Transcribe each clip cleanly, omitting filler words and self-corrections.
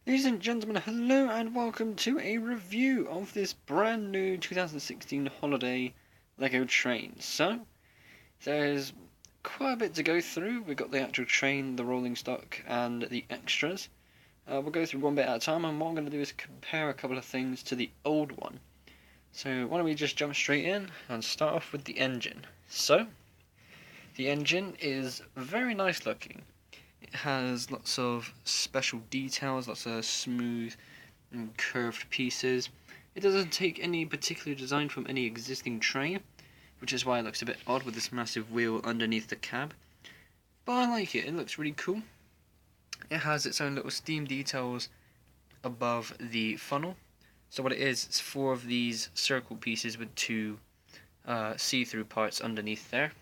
Ladies and gentlemen, hello and welcome to a review of this brand new 2016 holiday LEGO train. So, there's quite a bit to go through. We've got the actual train, the rolling stock, and the extras. We'll go through one bit at a time, and what I'm going to do is compare a couple of things to the old one. So, why don't we just jump straight in and start off with the engine. So, the engine is very nice looking. It has lots of special details, lots of smooth and curved pieces. It doesn't take any particular design from any existing train, which is why it looks a bit odd with this massive wheel underneath the cab. But I like it, it looks really cool. It has its own little steam details above the funnel. So what it is, it's four of these circle pieces with two see-through parts underneath there,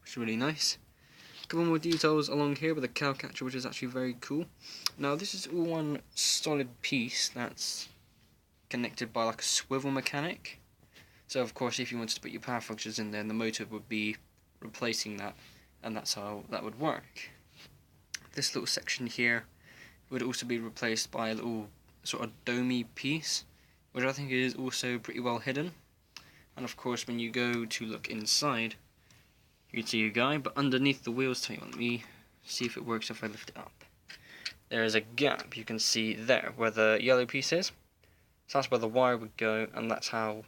which is really nice. A couple more details along here with a cow catcher, which is actually very cool. Now this is all one solid piece that's connected by like a swivel mechanic. So of course if you wanted to put your power functions in there, the motor would be replacing that, and that's how that would work. This little section here would also be replaced by a little sort of domey piece, which I think is also pretty well hidden. And of course when you go to look inside, you can see a guy, but underneath the wheels, let me see if it works if I lift it up. There is a gap you can see there where the yellow piece is. So that's where the wire would go, and that's how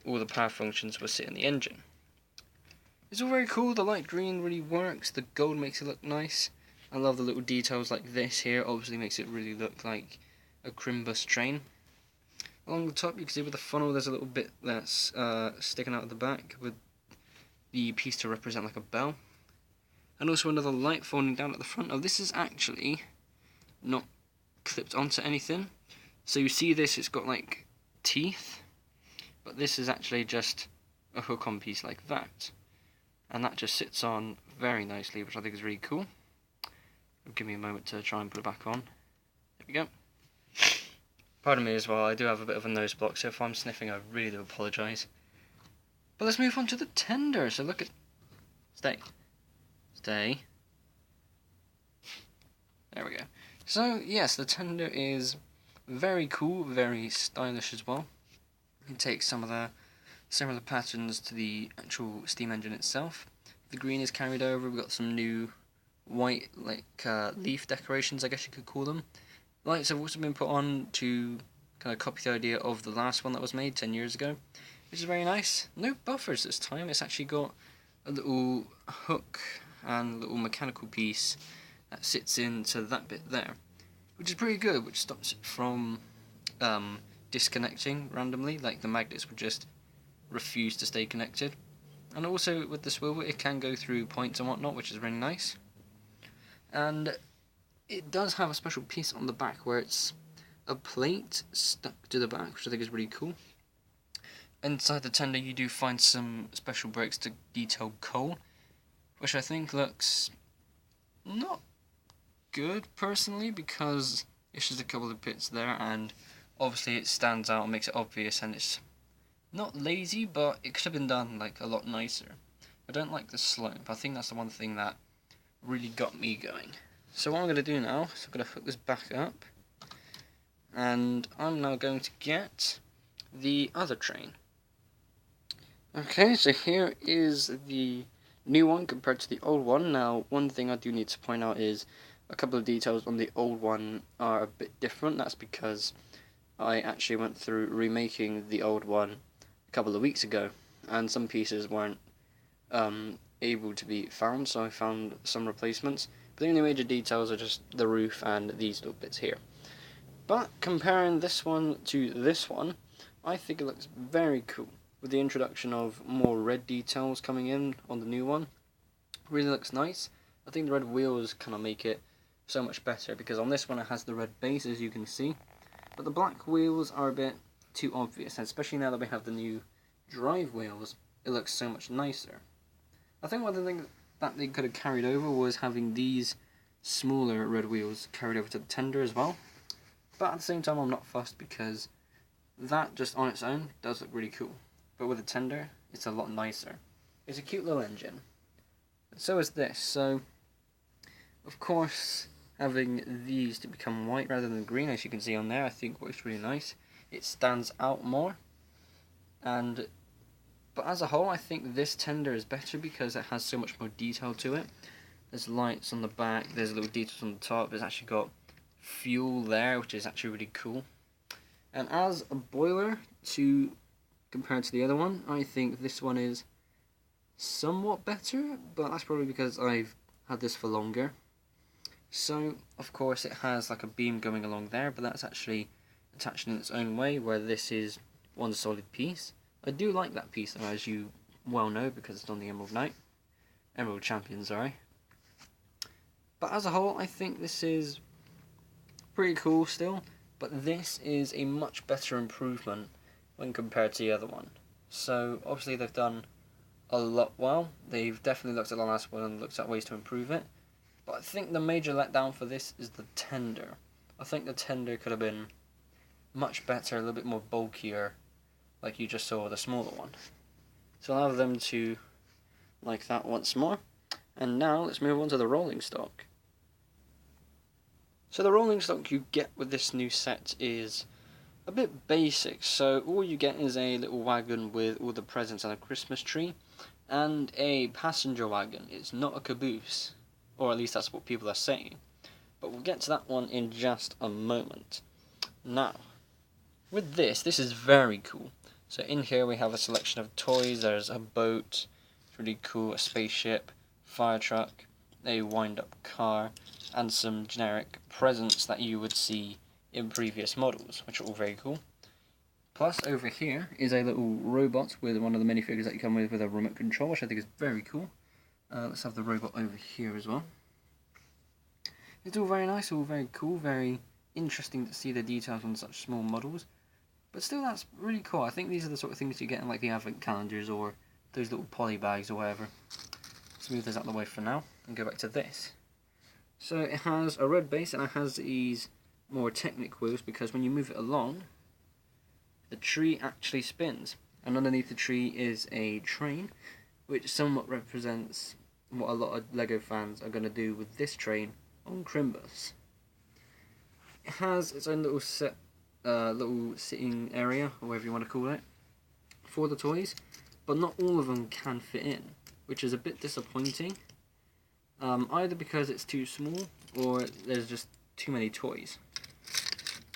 all the power functions would sit in the engine. It's all very cool, the light green really works, the gold makes it look nice. I love the little details like this here, obviously makes it really look like a Crimbus train. Along the top you can see with the funnel there's a little bit that's sticking out of the back with the piece to represent like a bell. And also another light falling down at the front. Oh, this is actually not clipped onto anything. So you see this, it's got like teeth, but this is actually just a hook-on piece like that. And that just sits on very nicely, which I think is really cool. Give me a moment to try and put it back on. There we go. Pardon me as well, I do have a bit of a nose block, so if I'm sniffing I really do apologise. But let's move on to the tender. So look at... Stay. Stay. There we go. So yes, the tender is very cool, very stylish as well. You take some of the similar patterns to the actual steam engine itself. The green is carried over. We've got some new white leaf decorations, I guess you could call them. Lights have also been put on to kind of copy the idea of the last one that was made 10 years ago, which is very nice. No buffers this time. It's actually got a little hook and a little mechanical piece that sits into that bit there, which is pretty good, which stops it from disconnecting randomly, like the magnets would just refuse to stay connected. And also with the swivel it can go through points and whatnot, which is really nice. And it does have a special piece on the back where it's a plate stuck to the back, which I think is really cool. Inside the tender you do find some special breaks to detail coal, which I think looks not good personally, because it's just a couple of bits there and obviously it stands out and makes it obvious, and it's not lazy, but it could have been done like a lot nicer. I don't like the slope. I think that's the one thing that really got me going. So what I'm going to do now is I'm going to hook this back up, and I'm now going to get the other train. Okay, so here is the new one compared to the old one. Now, one thing I do need to point out is a couple of details on the old one are a bit different. That's because I actually went through remaking the old one a couple of weeks ago, and some pieces weren't able to be found, so I found some replacements. But the only major details are just the roof and these little bits here. But comparing this one to this one, I think it looks very cool. With the introduction of more red details coming in on the new one, really looks nice. I think the red wheels kind of make it so much better, because on this one it has the red base, as you can see, but the black wheels are a bit too obvious, and especially now that we have the new drive wheels, it looks so much nicer. I think one of the things that they could have carried over was having these smaller red wheels carried over to the tender as well, but at the same time I'm not fussed, because that just on its own does look really cool, but with the tender it's a lot nicer. It's a cute little engine. So is this. So of course having these to become white rather than green, as you can see on there, I think works really nice. It stands out more, but as a whole, I think this tender is better because it has so much more detail to it. There's lights on the back, there's little details on the top, it's actually got fuel there, which is actually really cool. And as a boiler, compared to the other one, I think this one is somewhat better, but that's probably because I've had this for longer. So, of course, it has like a beam going along there, but that's actually attached in its own way, where this is one solid piece. I do like that piece, though, as you well know, because it's on the Emerald Champion, sorry. But as a whole, I think this is pretty cool still, but this is a much better improvement when compared to the other one. So, obviously they've done a lot well. They've definitely looked at the last one and looked at ways to improve it. But I think the major letdown for this is the tender. I think the tender could have been much better, a little bit more bulkier, like you just saw with the smaller one. So I'll have them to like that once more. And now let's move on to the rolling stock. So the rolling stock you get with this new set is a bit basic. So all you get is a little wagon with all the presents and a Christmas tree, and a passenger wagon. It's not a caboose, or at least that's what people are saying. But we'll get to that one in just a moment. Now, with this is very cool. So in here we have a selection of toys. There's a boat, it's really cool, a spaceship, fire truck, a wind-up car, and some generic presents that you would see in previous models, which are all very cool. Plus, over here is a little robot with one of the minifigures that you come with a remote control, which I think is very cool. Let's have the robot over here as well. It's all very nice, all very cool, very interesting to see the details on such small models. But still, that's really cool. I think these are the sort of things you get in like the advent calendars or those little poly bags or whatever. Let's move this out of the way for now and go back to this. So it has a red base and it has these more Technic wheels, because when you move it along, the tree actually spins. And underneath the tree is a train, which somewhat represents what a lot of LEGO fans are going to do with this train on Crimbus. It has its own little little sitting area, or whatever you want to call it, for the toys, but not all of them can fit in, which is a bit disappointing. Either because it's too small, or there's just too many toys.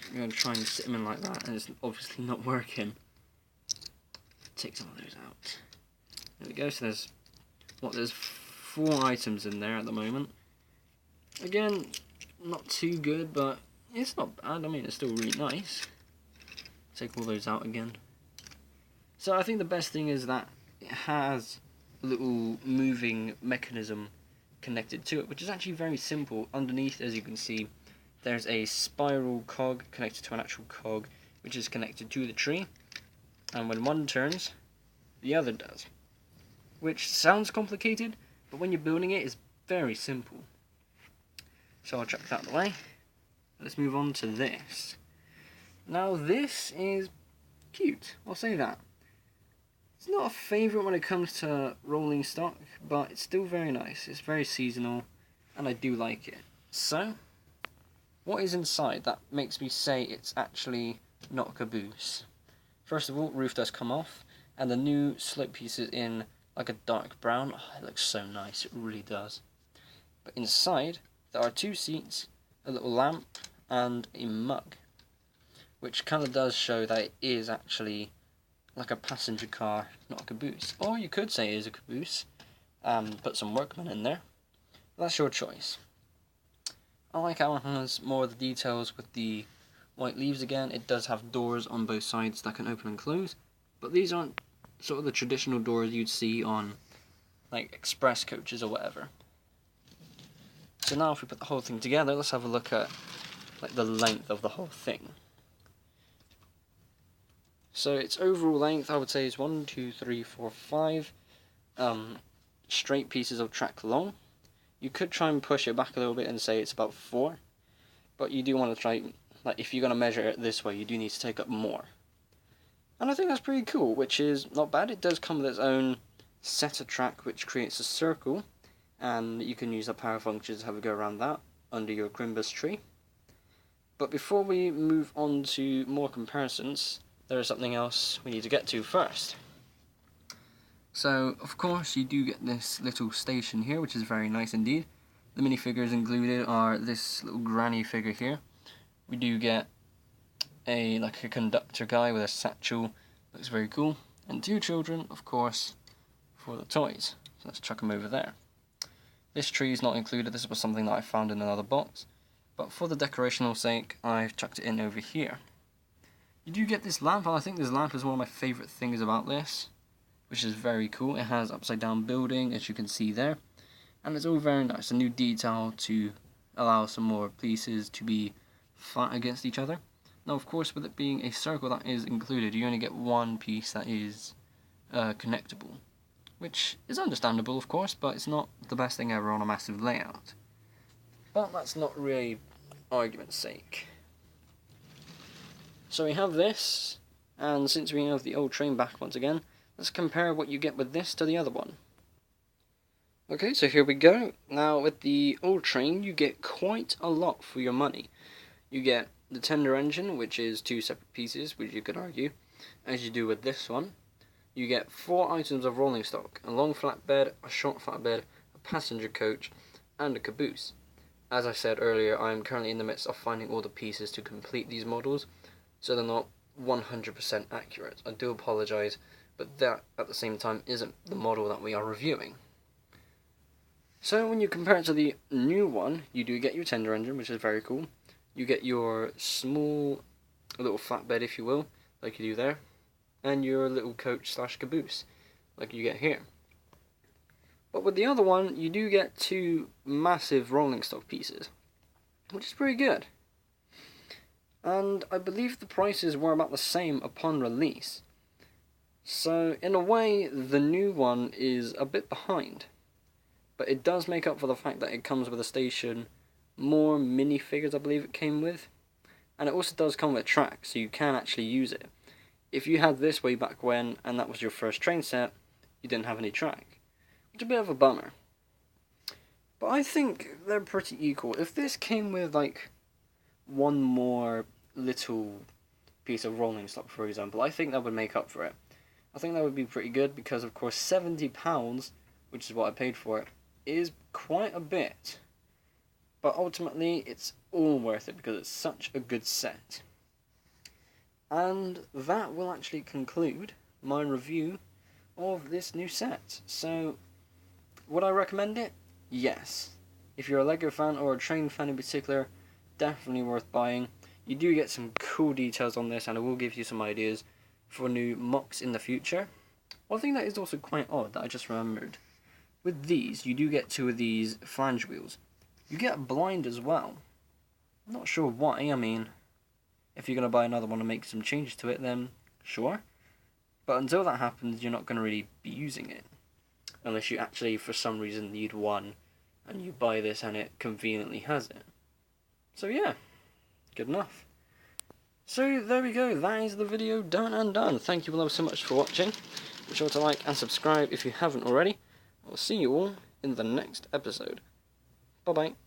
I'm going to try and sit them in like that, and it's obviously not working. Take some of those out. There we go, so there's 4 items in there at the moment. Again, not too good, but it's not bad. I mean, it's still really nice. Take all those out again. So I think the best thing is that it has a little moving mechanism connected to it, which is actually very simple. Underneath, as you can see, there's a spiral cog connected to an actual cog, which is connected to the tree, and when one turns, the other does. Which sounds complicated, but when you're building it, it's very simple. So I'll chuck that out of the way. Let's move on to this. Now this is cute, I'll say that. It's not a favourite when it comes to rolling stock, but it's still very nice. It's very seasonal, and I do like it. So, what is inside that makes me say it's actually not a caboose? First of all, roof does come off, and the new slope piece is in like a dark brown. Oh, it looks so nice, it really does. But inside, there are 2 seats, a little lamp, and a mug, which kind of does show that it is actually like a passenger car, not a caboose. Or you could say it is a caboose, and put some workmen in there. That's your choice. I like how it has more of the details with the white leaves again. It does have doors on both sides that can open and close, but these aren't sort of the traditional doors you'd see on like express coaches or whatever. So now if we put the whole thing together, let's have a look at like the length of the whole thing. So its overall length, I would say, is 1, 2, 3, 4, 5 straight pieces of track long. You could try and push it back a little bit and say it's about 4, but you do want to try, like, if you're going to measure it this way, you do need to take up more. And I think that's pretty cool, which is not bad. It does come with its own setter track, which creates a circle, and you can use the power function to have a go around that. under your Grimbus tree. But before we move on to more comparisons, there is something else we need to get to first. So, of course, you do get this little station here, which is very nice indeed. The minifigures included are this little granny figure here. We do get a conductor guy with a satchel, looks very cool. And 2 children, of course, for the toys. So let's chuck them over there. This tree is not included, this was something that I found in another box. But for the decorational sake, I've chucked it in over here. You do get this lamp, and I think this lamp is one of my favourite things about this, which is very cool. It has upside down building, as you can see there, and it's all very nice. A new detail to allow some more pieces to be flat against each other. Now, of course, with it being a circle that is included, you only get one piece that is connectable, which is understandable, of course, but it's not the best thing ever on a massive layout. But that's not really argument's sake. So we have this, and since we have the old train back once again, let's compare what you get with this to the other one. Okay, so here we go. Now with the old train, you get quite a lot for your money. You get the tender engine, which is 2 separate pieces, which you could argue, as you do with this one. You get 4 items of rolling stock, a long flatbed, a short flatbed, a passenger coach, and a caboose. As I said earlier, I am currently in the midst of finding all the pieces to complete these models, so they're not 100% accurate. I do apologise, but that at the same time isn't the model that we are reviewing. So when you compare it to the new one, you do get your tender engine, which is very cool. You get your small little flatbed, if you will, like you do there, and your little coach / caboose, like you get here. But with the other one, you do get 2 massive rolling stock pieces, which is pretty good. And I believe the prices were about the same upon release. So in a way, the new one is a bit behind. But it does make up for the fact that it comes with a station, more minifigures I believe it came with. And it also does come with a track, so you can actually use it. If you had this way back when, and that was your first train set, you didn't have any track. Which is a bit of a bummer. But I think they're pretty equal. If this came with one more little piece of rolling stock, for example, I think that would make up for it. I think that would be pretty good because, of course, £70, which is what I paid for it, is quite a bit. But ultimately, it's all worth it because it's such a good set. And that will actually conclude my review of this new set. So, would I recommend it? Yes. If you're a LEGO fan or a train fan in particular, definitely worth buying. You do get some cool details on this, and it will give you some ideas for new MOCs in the future. One thing that is also quite odd that I just remembered, with these, you do get 2 of these flange wheels. You get blind as well. I'm not sure why. I mean, if you're going to buy another one and make some changes to it, then sure. But until that happens, you're not going to really be using it. Unless you actually, for some reason, need one, and you buy this and it conveniently has it. So yeah, good enough. So there we go, that is the video done and done. Thank you all so much for watching. Be sure to like and subscribe if you haven't already. I'll see you all in the next episode. Bye bye.